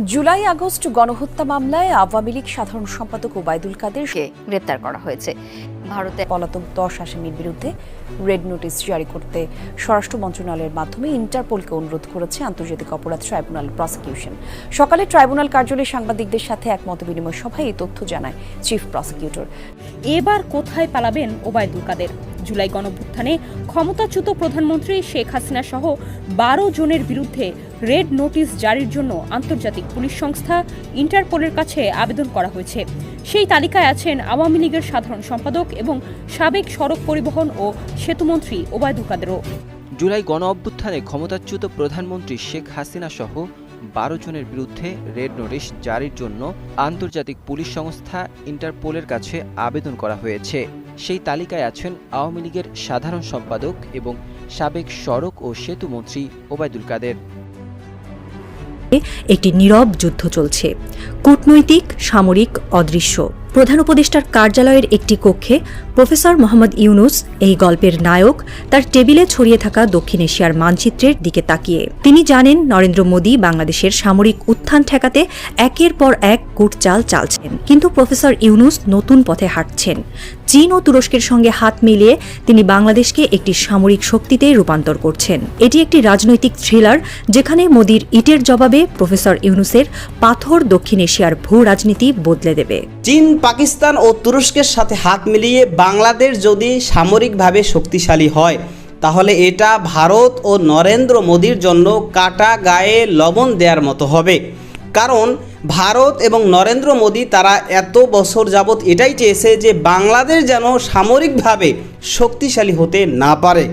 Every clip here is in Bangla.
জুলাই আগস্ট গণহত্যা মামলায় আওয়ামী লীগ সাধারণ সম্পাদক ওবায়দুল কাদেরকে গ্রেপ্তার করা হয়েছে। ভারতে পলাতক 10 আসামির বিরুদ্ধে রেড নোটিশ জারি করতে স্বরাষ্ট্র মন্ত্রণালয়ের মাধ্যমে ইন্টারপোলকে অনুরোধ করেছে আন্তর্জাতিক অপরাধ ট্রাইব্যুনাল প্রসিকিউশন। সকালে ট্রাইব্যুনাল কার্যালয়ে সাংবাদিকদের সাথে এক মতবিনিময় সভায় এই তথ্য জানায় চিফ প্রসিকিউটর। এবার কোথায় পালাবেন ওবায়দুল কাদের? জুলাই গণঅভ্যুত্থানে ক্ষমতাচ্যুত প্রধানমন্ত্রী শেখ হাসিনা সহ 12 জনের বিরুদ্ধে রেড নোটিশ জারির জন্য আন্তর্জাতিক পুলিশ সংস্থা ইন্টারপোলের কাছে আবেদন করা হয়েছে। সেই তালিকায় আছেন আওয়ামী লীগের সাধারণ সম্পাদক এবং সাবেক সড়ক পরিবহন ও সেতুমন্ত্রী ওবায়দুল কাদেরও। জুলাই গণঅভ্যুত্থানে ক্ষমতাচ্যুত প্রধানমন্ত্রী শেখ হাসিনা সহ 12 জনের বিরুদ্ধে রেড নোটিশ জারির জন্য আন্তর্জাতিক পুলিশ সংস্থা ইন্টারপোলের কাছে আবেদন করা হয়েছে। সেই তালিকায় আছেন আওয়ামী লীগের সাধারণ সম্পাদক এবং সাবেক সড়ক ও সেতু মন্ত্রী ওবায়দুল কাদের। একটি নীরব যুদ্ধ চলছে, কূটনৈতিক সামরিক অদৃশ্য। প্রধান উপদেষ্টার কার্যালয়ের একটি কক্ষে প্রফেসর মোহাম্মদ ইউনুস, এই গল্পের নায়ক, তার টেবিলে ছড়িয়ে থাকা দক্ষিণ এশিয়ার মানচিত্রের দিকে তাকিয়ে। তিনি জানেন নরেন্দ্র মোদী বাংলাদেশের সামরিক উত্থান ঠেকাতে একের পর এক কূটচাল চালছেন, কিন্তু প্রফেসর ইউনুস নতুন পথে হাঁটছেন। চীন ও তুরস্কের সঙ্গে হাত মিলিয়ে তিনি বাংলাদেশকে একটি সামরিক শক্তিতে রূপান্তর করছেন। এটি একটি রাজনৈতিক থ্রিলার, যেখানে মোদীর ইটের জবাবে প্রফেসর ইউনুসের পাথর দক্ষিণ এশিয়ার ভূ রাজনীতি বদলে দেবে। চীন, পাকিস্তান ও তুরস্কের সাথে হাত মিলিয়ে বাংলাদেশ যদি সামরিকভাবে শক্তিশালী হয়, তাহলে এটা ভারত ও নরেন্দ্র মোদীর জন্য কাটা গায়ে লবণ দেওয়ার মতো হবে। কারণ ভারত এবং নরেন্দ্র মোদী তারা এত বছর যাবৎ এটাই চেয়েছে যে বাংলাদেশ যেন সামরিকভাবে শক্তিশালী হতে না পারে।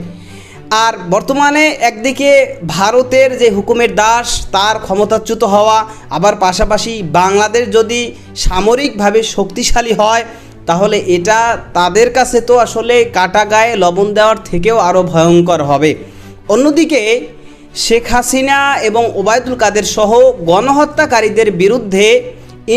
আর বর্তমানে একদিকে ভারতের যে হুকুমের দাস তার ক্ষমতাচ্যুত হওয়া, আবার পাশাপাশি বাংলাদেশ যদি সামরিকভাবে শক্তিশালী হয়, তাহলে এটা তাদের কাছে তো আসলে কাটা গায়ে লবণ দেওয়ার থেকেও আরও ভয়ঙ্কর হবে। অন্যদিকে শেখ হাসিনা এবং ওবায়দুল কাদের সহ গণহত্যাকারীদের বিরুদ্ধে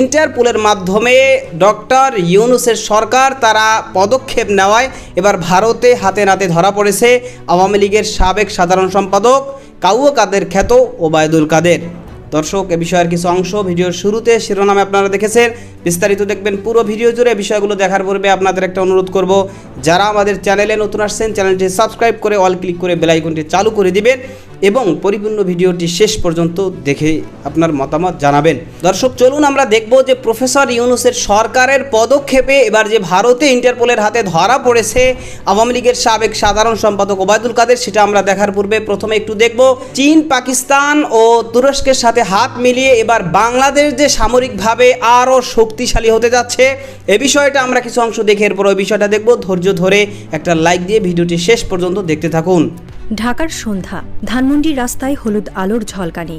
ইন্টারপোলের মাধ্যমে ডক্টর ইউনুসের সরকার তারা পদক্ষেপ নেওয়ায় এবার ভারতে হাতে নাতে ধরা পড়েছে আওয়ামী লীগের সাবেক সাধারণ সম্পাদক কাউয়া কাদের খ্যাত ওবায়দুল কাদের। দর্শক, এ বিষয়ের কিছু অংশ ভিডিওর শুরুতে শিরোনামে আপনারা দেখেছেন, বিস্তারিত দেখবেন পুরো ভিডিও জুড়ে। বিষয়গুলো দেখার পূর্বে আপনাদের একটা অনুরোধ করব, যারা আমাদের চ্যানেলে নতুন আসছেন চ্যানেলটি সাবস্ক্রাইব করে অল ক্লিক করে বেল আইকনটি চালু করে দিবেন এবং পরিপূর্ণ ভিডিওটি শেষ পর্যন্ত দেখে আপনার মতামত জানাবেন। দর্শক, চলুন আমরা দেখব যে প্রফেসর ইউনুসের সরকারের পদক্ষেপে এবার যে ভারতে ইন্টারপোলের হাতে ধরা পড়েছে আওয়ামী লীগের সাবেক সাধারণ সম্পাদক ওবায়দুল কাদের, সেটা আমরা দেখার পূর্বে প্রথমে একটু দেখব চীন, পাকিস্তান ও তুরস্কের সাথে হাত মিলিয়ে এবার বাংলাদেশ যে সামরিকভাবে আরও শক্তিশালী হতে যাচ্ছে, এ বিষয়টা আমরা কিছু অংশ দেখে এরপর ওই বিষয়টা দেখব। ধৈর্য ধরে একটা লাইক দিয়ে ভিডিওটি শেষ পর্যন্ত দেখতে থাকুন। ঢাকার সন্ধ্যা, ধানমন্ডির রাস্তায় হলুদ আলোর ঝলকানি,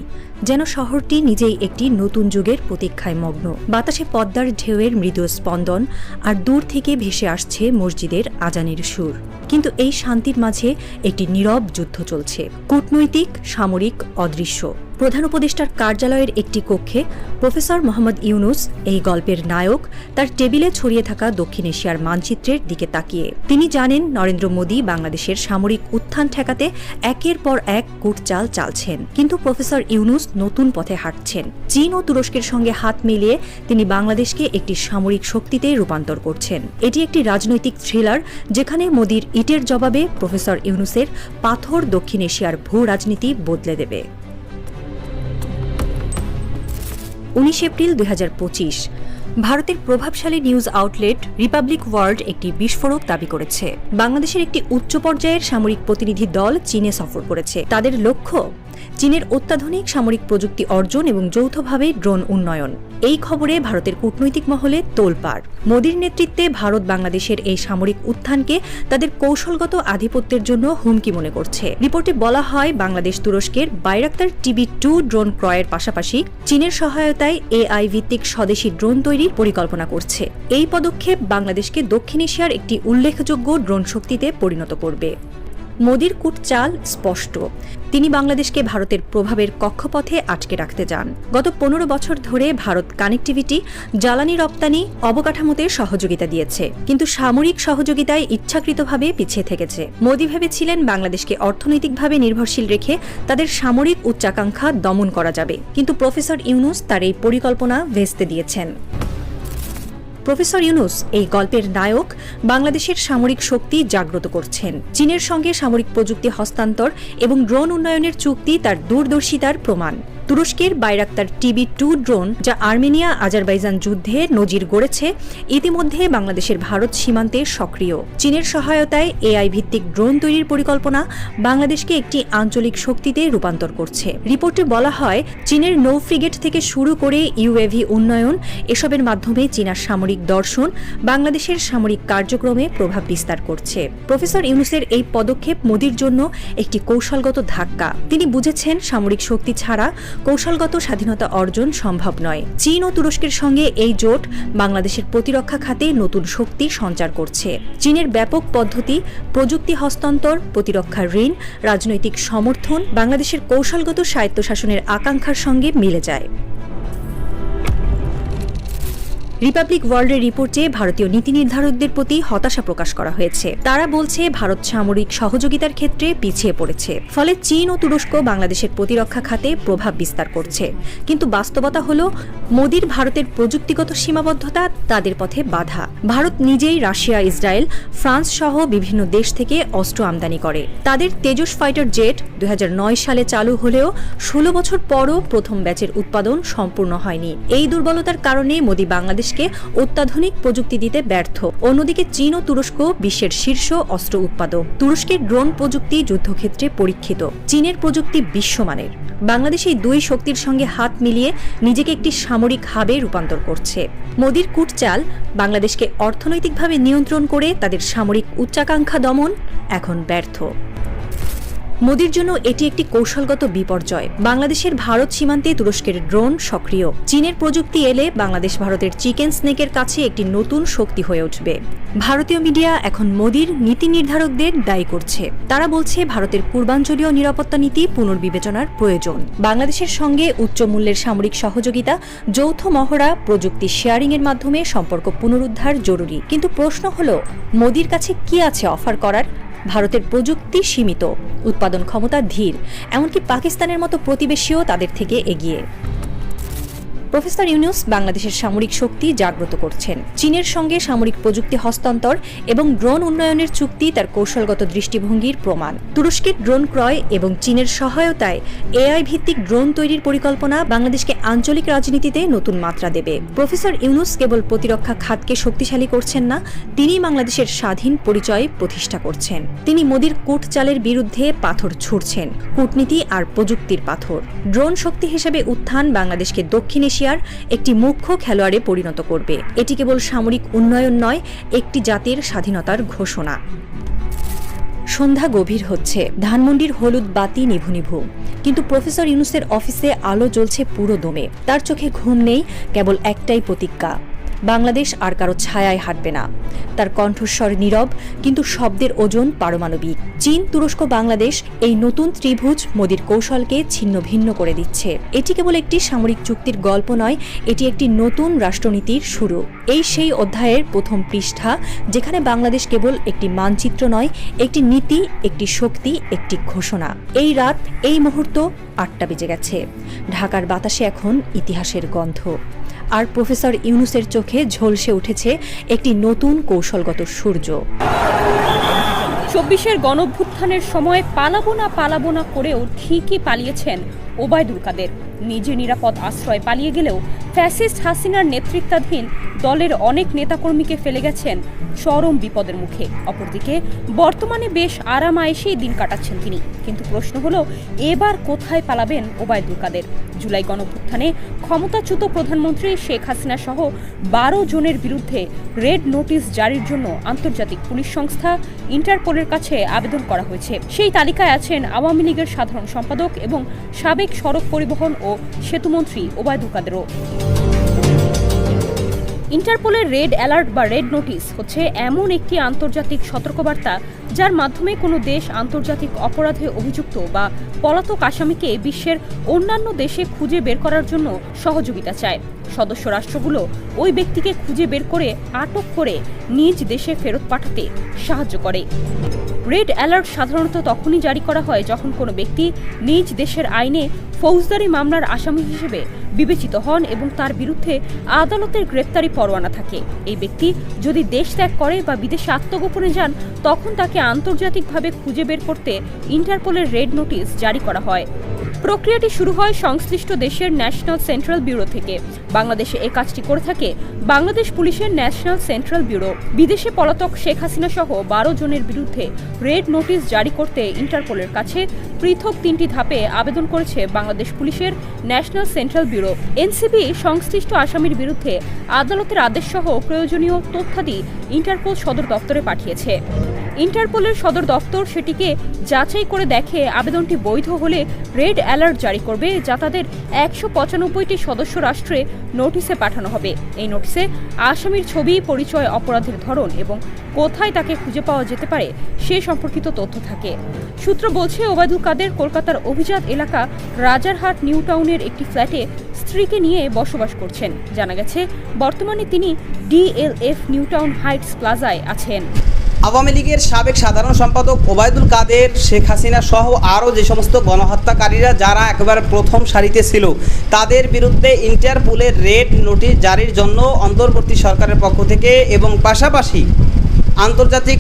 যেন শহরটি নিজেই একটি নতুন যুগের প্রতীক্ষায় মগ্ন। বাতাসে পদ্মার ঢেউয়ের মৃদু স্পন্দন, আর দূর থেকে ভেসে আসছে মসজিদের আজানের সুর। কিন্তু এই শান্তির মাঝে একটি নীরব যুদ্ধ চলছে, কূটনৈতিক সামরিক অদৃশ্য। প্রধান উপদেষ্টার কার্যালয়ের একটি কক্ষে প্রফেসর মোহাম্মদ ইউনুস, এই গল্পের নায়ক, তার টেবিলে ছড়িয়ে থাকা দক্ষিণ এশিয়ার মানচিত্রের দিকে তাকিয়ে। তিনি জানেন নরেন্দ্র মোদী বাংলাদেশের সামরিক উত্থান ঠেকাতে একের পর এক কূটচাল চালছেন, কিন্তু প্রফেসর ইউনুস নতুন পথে হাঁটছেন। চীন ও তুরস্কের সঙ্গে হাত মিলিয়ে তিনি বাংলাদেশকে একটি সামরিক শক্তিতে রূপান্তর করছেন। এটি একটি রাজনৈতিক থ্রিলার, যেখানে মোদীর ইটের জবাবে প্রফেসর ইউনুসের পাথর দক্ষিণ এশিয়ার ভূ রাজনীতি বদলে দেবে। 19 এপ্রিল 2025 ভারতের প্রভাবশালী নিউজ আউটলেট রিপাবলিক ওয়ার্ল্ড একটি বিস্ফোরক দাবি করেছে। বাংলাদেশের একটি উচ্চ পর্যায়ের সামরিক প্রতিনিধি দল চীনে সফর করেছে। তাদের লক্ষ্য চীনের অত্যাধুনিক সামরিক প্রযুক্তি অর্জন এবং যৌথভাবে ড্রোন উন্নয়ন। এই খবরে ভারতের কূটনৈতিক মহলে তোলপাড়। মোদীর নেতৃত্বে ভারত বাংলাদেশের এই সামরিক উত্থানকে তাদের কৌশলগত আধিপত্যের জন্য হুমকি মনে করছে। রিপোর্টে বলা হয়, বাংলাদেশ তুরস্কের বাইরাক্তার TB2 ড্রোন ক্রয়ের পাশাপাশি চীনের সহায়তায় AI ভিত্তিক স্বদেশী ড্রোন তৈরির পরিকল্পনা করছে। এই পদক্ষেপ বাংলাদেশকে দক্ষিণ এশিয়ার একটি উল্লেখযোগ্য ড্রোন শক্তিতে পরিণত করবে। মোদির কূটচাল স্পষ্ট। তিনি বাংলাদেশকে ভারতের প্রভাবের কক্ষপথে আটকে রাখতে চান। গত 15 বছর ধরে ভারত কানেক্টিভিটি, জ্বালানি রপ্তানি, অবকাঠামোতে সহযোগিতা দিয়েছে, কিন্তু সামরিক সহযোগিতায় ইচ্ছাকৃতভাবে পিছিয়ে থেকেছে। মোদি ভেবেছিলেন বাংলাদেশকে অর্থনৈতিকভাবে নির্ভরশীল রেখে তাদের সামরিক উচ্চাকাঙ্ক্ষা দমন করা যাবে, কিন্তু প্রফেসর ইউনূস তার এই পরিকল্পনা ভেস্তে দিয়েছেন। প্রফেসর ইউনূস এই গল্পের নায়ক, বাংলাদেশের সামরিক শক্তি জাগ্রত করছেন। চীনের সঙ্গে সামরিক প্রযুক্তি হস্তান্তর এবং ড্রোন উন্নয়নের চুক্তি তার দূরদর্শিতার প্রমাণ। তুরস্কের বাইরাক্তার TB2 ড্রোন, যা আর্মেনিয়া আজারবাইজান যুদ্ধে নজির গড়েছে, ইতিমধ্যে বাংলাদেশের ভারত সীমান্তে সক্রিয়। চীনের সহায়তায় AI ভিত্তিক ড্রোন তৈরির পরিকল্পনা বাংলাদেশকে একটি আঞ্চলিক শক্তিতে রূপান্তর করছে। রিপোর্টে বলা হয়, চীনের নৌ ফ্রিগেট থেকে শুরু করে UAV উন্নয়ন, এসবের মাধ্যমে চীনার সামরিক দর্শন বাংলাদেশের সামরিক কার্যক্রমে প্রভাব বিস্তার করছে। প্রফেসর ইউনূসের এই পদক্ষেপ মোদির জন্য একটি কৌশলগত ধাক্কা। তিনি বুঝেছেন সামরিক শক্তি ছাড়া কৌশলগত স্বাধীনতা অর্জন সম্ভব নয়। চীন ও তুরস্কের সঙ্গে এই জোট বাংলাদেশের প্রতিরক্ষা খাতে নতুন শক্তি সঞ্চার করছে। চীনের ব্যাপক পদ্ধতি, প্রযুক্তি হস্তান্তর, প্রতিরক্ষা ঋণ, রাজনৈতিক সমর্থন বাংলাদেশের কৌশলগত স্বায়ত্তশাসনের আকাঙ্ক্ষার সঙ্গে মিলে যায়। রিপাবলিক ওয়ার্ল্ডের রিপোর্টে ভারতীয় নীতি নির্ধারকদের প্রতি হতাশা প্রকাশ করা হয়েছে। তারা বলছে ভারত সামরিক সহযোগিতার ক্ষেত্রে পিছিয়ে পড়েছে, ফলে চীন ও তুরস্ক বাংলাদেশের প্রতিরক্ষা খাতে প্রভাব বিস্তার করছে। কিন্তু বাস্তবতা হল, মোদির ভারতের প্রযুক্তিগত সীমাবদ্ধতা তাদের পথে বাধা। ভারত নিজেই রাশিয়া, ইসরায়েল, ফ্রান্স সহ বিভিন্ন দেশ থেকে অস্ত্র আমদানি করে। তাদের তেজস ফাইটার জেট 2009 সালে চালু হলেও 16 বছর পরও প্রথম ব্যাচের উৎপাদন সম্পূর্ণ হয়নি। এই দুর্বলতার কারণে মোদি বাংলাদেশকে অত্যাধুনিক প্রযুক্তি দিতে ব্যর্থ। অন্যদিকে চীন ও তুরস্ক বিশ্বের শীর্ষ অস্ত্র উৎপাদক। তুরস্কের ড্রোন প্রযুক্তি যুদ্ধক্ষেত্রে পরীক্ষিত, চীনের প্রযুক্তি বিশ্বমানের। বাংলাদেশ এই দুই শক্তির সঙ্গে হাত মিলিয়ে নিজেকে একটি সামরিক হাবে রূপান্তর করছে। মোদির কূটচাল বাংলাদেশকে অর্থনৈতিকভাবে নিয়ন্ত্রণ করে তাদের সামরিক উচ্চাকাঙ্ক্ষা দমন এখন ব্যর্থ। মোদির জন্য এটি একটি কৌশলগত বিপর্যয়। বাংলাদেশের ভারত সীমান্তে তুরস্কের ড্রোন সক্রিয়। চীনের প্রযুক্তি এলে বাংলাদেশ ভারতের চিকেন স্নেকের কাছে একটি নতুন শক্তি হয়ে উঠবে। ভারতীয় মিডিয়া এখন মোদির নীতি নির্ধারকদের দায়ী করছে। তারা বলছে ভারতের পূর্বাঞ্চলীয় নিরাপত্তা নীতি পুনর্বিবেচনার প্রয়োজন। বাংলাদেশের সঙ্গে উচ্চ মূল্যের সামরিক সহযোগিতা, যৌথ মহড়া, প্রযুক্তি শেয়ারিংয়ের মাধ্যমে সম্পর্ক পুনরুদ্ধার জরুরি। কিন্তু প্রশ্ন হল, মোদির কাছে কি আছে অফার করার? ভারতের প্রযুক্তি সীমিত, উৎপাদন ক্ষমতা ধীর, এমনকি পাকিস্তানের মতো প্রতিবেশীও তাদের থেকে এগিয়ে। প্রফেসর ইউনূস বাংলাদেশের সামরিক শক্তি জাগ্রত করছেন। চীনের সঙ্গে সামরিক প্রযুক্তি হস্তান্তর এবং ড্রোন উন্নয়নের চুক্তি তার কৌশলগত দৃষ্টিভঙ্গির প্রমাণ। তুরস্কের ড্রোন ক্রয় এবং চীনের সহায়তায় AI ভিত্তিক ড্রোন তৈরির পরিকল্পনা বাংলাদেশকে আঞ্চলিক রাজনীতিতে নতুন মাত্রা দেবে। প্রফেসর ইউনূস কেবল প্রতিরক্ষা খাতকে শক্তিশালী করছেন না, তিনি বাংলাদেশের স্বাধীন পরিচয় প্রতিষ্ঠা করছেন। তিনি মোদির কূটচালের বিরুদ্ধে পাথর ছুঁড়ছেন, কূটনীতি আর প্রযুক্তির পাথর। ড্রোন শক্তি হিসেবে উত্থান বাংলাদেশকে দক্ষিণ এশিয়ার একটি মুখ্য খেলোয়াড়ে পরিণত করবে। এটি কেবল সামরিক উন্নয়ন নয়, একটি জাতির স্বাধীনতার ঘোষণা। সন্ধ্যা গভীর হচ্ছে, ধানমন্ডির হলুদ বাতি নিভু নিভু, কিন্তু প্রফেসর ইউনূসের অফিসে আলো জ্বলছে পুরো দমে। তার চোখে ঘুম নেই, কেবল একটাই প্রতিজ্ঞা, বাংলাদেশ আর কারো ছায়ায় হাঁটবে না। তার কণ্ঠস্বর নীরব, কিন্তু শব্দের ওজন পারমাণবিক। চীন, তুরস্ক, বাংলাদেশ, এই নতুন ত্রিভুজ মোদির কৌশলকে ছিন্ন ভিন্ন করে দিচ্ছে। এটি কেবল একটি সামরিক চুক্তির গল্প নয়, এটি একটি নতুন রাষ্ট্রনীতির শুরু। এই সেই অধ্যায়ের প্রথম পৃষ্ঠা, যেখানে বাংলাদেশ কেবল একটি মানচিত্র নয়, একটি নীতি, একটি শক্তি, একটি ঘোষণা। এই রাত, এই মুহূর্ত 8টা বেজে গেছে। ঢাকার বাতাসে এখন ইতিহাসের গন্ধ, আর প্রফেসর ইউনূসের চোখে ঝলসে উঠেছে একটি নতুন কৌশলগত সূর্য। 24-এর গণঅভ্যুত্থানের সময় পালাবো না করেও ঠিকই পালিয়েছেন ওবায়দুল কাদের। নিজে নিরাপদ আশ্রয় পালিয়ে গেলেও ফ্যাসিস্ট হাসিনার নেতৃত্বাধীন দলের অনেক নেতাকর্মীকে ফেলে গেছেন চরম বিপদের মুখে। অপরদিকে বর্তমানে বেশ আরাম-আয়েশেই দিন কাটাচ্ছেন তিনি। কিন্তু প্রশ্ন হলো, এবার কোথায় পালাবেন ওবায়দুল কাদের? জুলাই গণঅভ্যুত্থানে ক্ষমতাচ্যুত প্রধানমন্ত্রী শেখ হাসিনা সহ 12 জনের বিরুদ্ধে রেড নোটিশ জারির জন্য আন্তর্জাতিক পুলিশ সংস্থা ইন্টারপোলের কাছে আবেদন করা হয়েছে। সেই তালিকায় আছেন আওয়ামী লীগের সাধারণ সম্পাদক এবং সাবেক সড়ক পরিবহন ও সেতুমন্ত্রী ওবায়দুল কাদেরও। ইন্টারপোলের রেড অ্যালার্ট বা রেড নোটিশ হচ্ছে এমন একটি আন্তর্জাতিক সতর্কবার্তা যার মাধ্যমে কোনো দেশ আন্তর্জাতিক অপরাধে অভিযুক্ত বা পলাতক আসামিকে বিশ্বের অন্যান্য দেশে খুঁজে বের করার জন্য সহযোগিতা চায়। সদস্য রাষ্ট্রগুলো ওই ব্যক্তিকে খুঁজে বের করে আটক করে নিজ দেশে ফেরত পাঠাতে সাহায্য করে। রেড অ্যালার্ট সাধারণত তখনই জারি করা হয় যখন কোনো ব্যক্তি নিজ দেশের আইনে ফৌজদারি মামলার আসামি হিসেবে বিবেচিত হন এবং তার বিরুদ্ধে আদালতের গ্রেপ্তারি পরোয়ানা থাকে। এই ব্যক্তি যদি দেশ ত্যাগ করে বা বিদেশে আত্মগোপনে যান তখন তাকে আন্তর্জাতিকভাবে খুঁজে বের করতে ইন্টারপোলের রেড নোটিশ জারি করা হয়। প্রক্রিয়াটি শুরু হয় সংশ্লিষ্ট দেশের ন্যাশনাল সেন্ট্রাল ব্যুরো থেকে। বাংলাদেশে এই কাজটি করে থাকে বাংলাদেশ পুলিশের ন্যাশনাল সেন্ট্রাল ব্যুরো। বিদেশে পলাতক শেখ হাসিনা সহ 12 জনের বিরুদ্ধে রেড নোটিশ জারি করতে ইন্টারপোলের কাছে পৃথক 3টি ধাপে আবেদন করেছে বাংলাদেশ পুলিশের ন্যাশনাল সেন্ট্রাল ব্যুরো। এনসিবি সংশ্লিষ্ট আসামির বিরুদ্ধে আদালতের আদেশ সহ প্রয়োজনীয় তথ্যাদি ইন্টারপোল সদর দপ্তরে পাঠিয়েছে। ইন্টারপোলের সদর দপ্তর সেটিকে যাচাই করে দেখে আবেদনটি বৈধ হলে রেড অ্যালার্ট জারি করবে, যা তাদের 195টি সদস্য রাষ্ট্রে নোটিশে পাঠানো হবে। এই নোটিশে আসামির ছবি, পরিচয়, অপরাধের ধরন এবং কোথায় তাকে খুঁজে পাওয়া যেতে পারে সে সম্পর্কিত তথ্য থাকে। সূত্র বলছে, ওবায়দুল কাদের কলকাতার অভিজাত এলাকা রাজারহাট নিউ টাউনের একটি ফ্ল্যাটে স্ত্রীকে নিয়ে বসবাস করছেন। জানা গেছে বর্তমানে তিনি ডিএলএফ নিউ টাউন হাইটস প্লাজায় আছেন। আওয়ামী লীগের সাবেক সাধারণ সম্পাদক ওবায়দুল কাদের, শেখ হাসিনা সহ আরও যে সমস্ত গণহত্যাকারীরা যারা একেবারে প্রথম সারিতে ছিল তাদের বিরুদ্ধে ইন্টারপোলের রেড নোটিশ জারির জন্য অন্তর্বর্তী সরকারের পক্ষ থেকে এবং পাশাপাশি আন্তর্জাতিক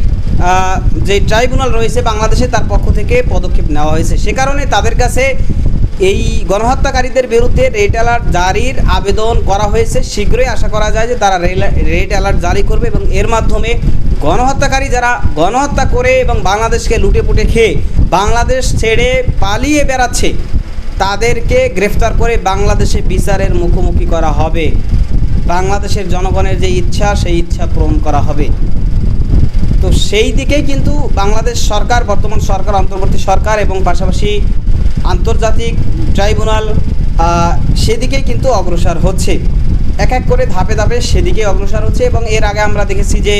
যে ট্রাইব্যুনাল রয়েছে বাংলাদেশে তার পক্ষ থেকে পদক্ষেপ নেওয়া হয়েছে। সে কারণে তাদের কাছে এই গণহত্যাকারীদের বিরুদ্ধে রেড অ্যালার্ট জারির আবেদন করা হয়েছে। শীঘ্রই আশা করা যায় যে তারা রেড অ্যালার্ট জারি করবে এবং এর মাধ্যমে গণহত্যাকারী যারা গণহত্যা করে এবং বাংলাদেশকে লুটেপুটে খেয়ে বাংলাদেশ ছেড়ে পালিয়ে বেড়াচ্ছে তাদেরকে গ্রেফতার করে বাংলাদেশে বিচারের মুখোমুখি করা হবে। বাংলাদেশের জনগণের যে ইচ্ছা সেই ইচ্ছা পূরণ করা হবে। তো সেই দিকেই কিন্তু বাংলাদেশ সরকার, বর্তমান সরকার, অন্তর্বর্তী সরকার এবং পাশাপাশি আন্তর্জাতিক ট্রাইব্যুনাল সেদিকেই কিন্তু অগ্রসর হচ্ছে। এক এক করে ধাপে ধাপে সেদিকে অগ্রসর হচ্ছে। এবং এর আগে আমরা দেখেছি যে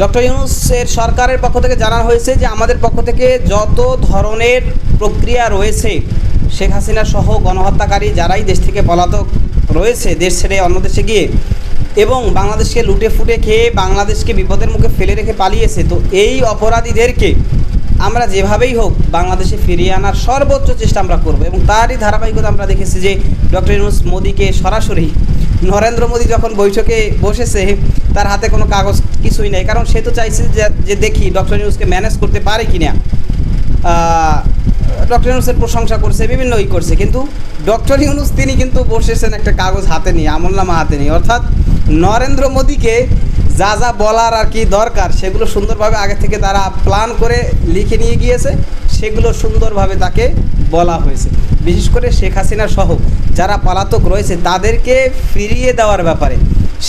ডক্টর ইউনূসের সরকারের পক্ষ থেকে জানানো হয়েছে যে আমাদের পক্ষ থেকে যত ধরনের প্রক্রিয়া রয়েছে শেখ হাসিনা সহ গণহত্যাকারী যারাই দেশ থেকে পলাতক রয়েছে, দেশ ছেড়ে অন্য দেশে গিয়ে এবং বাংলাদেশকে লুটে ফুটে খেয়ে বাংলাদেশকে বিপদের মুখে ফেলে রেখে পালিয়েছে, তো এই অপরাধীদেরকে আমরা যেভাবেই হোক বাংলাদেশে ফিরিয়ে আনার সর্বোচ্চ চেষ্টা আমরা করব। এবং তারই ধারাবাহিকতা আমরা দেখেছি যে ডক্টর ইউনূস মোদিকে সরাসরি নরেন্দ্র মোদি যখন বৈঠকে বসেছে তার হাতে কোনো কাগজ কিছুই নেই, কারণ সে তো চাইছে যে দেখি ডক্টর ইউনূসকে ম্যানেজ করতে পারে কিনা। ডক্টর ইউনূসের প্রশংসা করছে, বিভিন্ন করছে, কিন্তু ডক্টর ইউনূস তিনি কিন্তু বসেছেন একটা কাগজ হাতে নিয়ে, আমলনামা হাতে নিয়ে। অর্থাৎ নরেন্দ্র মোদিকে যা যা বলার আর কি দরকার সেগুলো সুন্দরভাবে আগে থেকে তারা প্ল্যান করে লিখে নিয়ে গিয়েছে, সেগুলো সুন্দরভাবে তাকে বলা হয়েছে। বিশেষ করে শেখ হাসিনা সহ যারা পলাতক রয়েছে তাদেরকে ফিরিয়ে দেওয়ার ব্যাপারে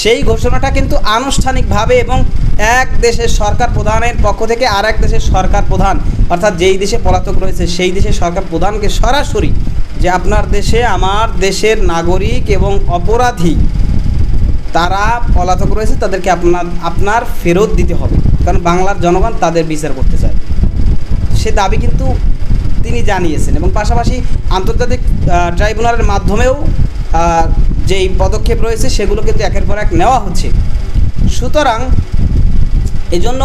সেই ঘোষণাটা কিন্তু আনুষ্ঠানিকভাবে এবং এক দেশের সরকার প্রধানের পক্ষ থেকে আর এক দেশের সরকার প্রধান, অর্থাৎ যেই দেশে পলাতক রয়েছে সেই দেশের সরকার প্রধানকে সরাসরি যে আপনার দেশে আমার দেশের নাগরিক এবং অপরাধী তারা পলাতক রয়েছে তাদেরকে আপনার ফেরত দিতে হবে, কারণ বাংলার জনগণ তাদের বিচার করতে চায়। সে দাবি কিন্তু তিনি জানিয়েছেন এবং পাশাপাশি আন্তর্জাতিক ট্রাইব্যুনালের মাধ্যমেও যেই পদক্ষেপ রয়েছে সেগুলো কিন্তু একের পর এক নেওয়া হচ্ছে। সুতরাং এজন্য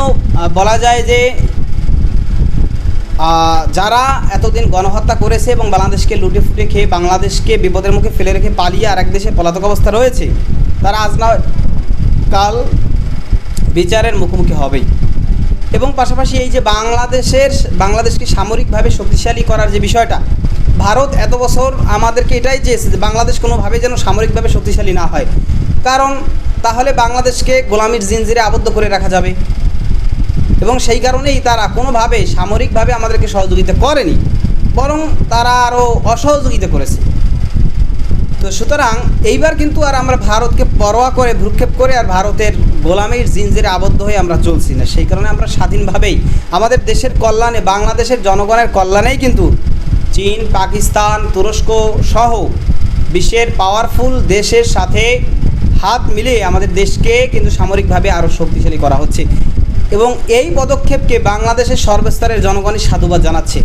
বলা যায় যে যারা এতদিন গণহত্যা করেছে এবং বাংলাদেশকে লুটে ফুটে খেয়ে বাংলাদেশকে বিপদের মুখে ফেলে রেখে পালিয়ে আরেক দেশে পলাতক অবস্থা রয়েছে তারা আজ না কাল বিচারের মুখোমুখি হবেই। এবং পাশাপাশি এই যে বাংলাদেশকে সামরিকভাবে শক্তিশালী করার যে বিষয়টা, ভারত এত বছর আমাদেরকে এটাই চেয়েছে যে বাংলাদেশ কোনোভাবে যেন সামরিকভাবে শক্তিশালী না হয়, কারণ তাহলে বাংলাদেশকে গোলামির জিনজিরে আবদ্ধ করে রাখা যাবে। এবং সেই কারণেই তারা কোনোভাবে সামরিকভাবে আমাদেরকে সহযোগিতা করেনি, বরং তারা আরও অসহযোগিতা করেছে। তো সুতরাং এইবার কিন্তু আর আমরা ভারতকে পরোয়া করে ভ্রুক্ষেপ করে আর ভারতের গোলামির জিনজিরে আবদ্ধ হয়ে আমরা চলছি না। সেই কারণে আমরা স্বাধীনভাবেই আমাদের দেশের কল্যাণে, বাংলাদেশের জনগণের কল্যাণেই কিন্তু চীন, পাকিস্তান, তুরস্ক সহ বিশ্বের পাওয়ারফুল দেশের সাথে হাত মিলিয়ে আমাদের দেশকে কিন্তু সামরিকভাবে আরও শক্তিশালী করা হচ্ছে এবং এই পদক্ষেপকে বাংলাদেশের সর্বস্তরের জনগণই সাধুবাদ জানাচ্ছে।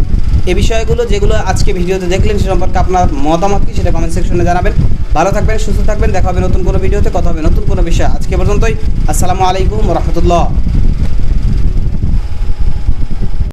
এই বিষয়গুলো যেগুলো আজকে ভিডিওতে দেখলেন সে সম্পর্কে আপনার মতামত কি সেটা কমেন্ট সেকশনে জানাবেন। ভালো থাকবেন, সুস্থ থাকবেন, দেখা হবে নতুন কোনো ভিডিওতে, কথা হবে নতুন কোনো বিষয়। আজকে পর্যন্তই, আসসালামু আলাইকুম ওয়া রাহমাতুল্লাহ।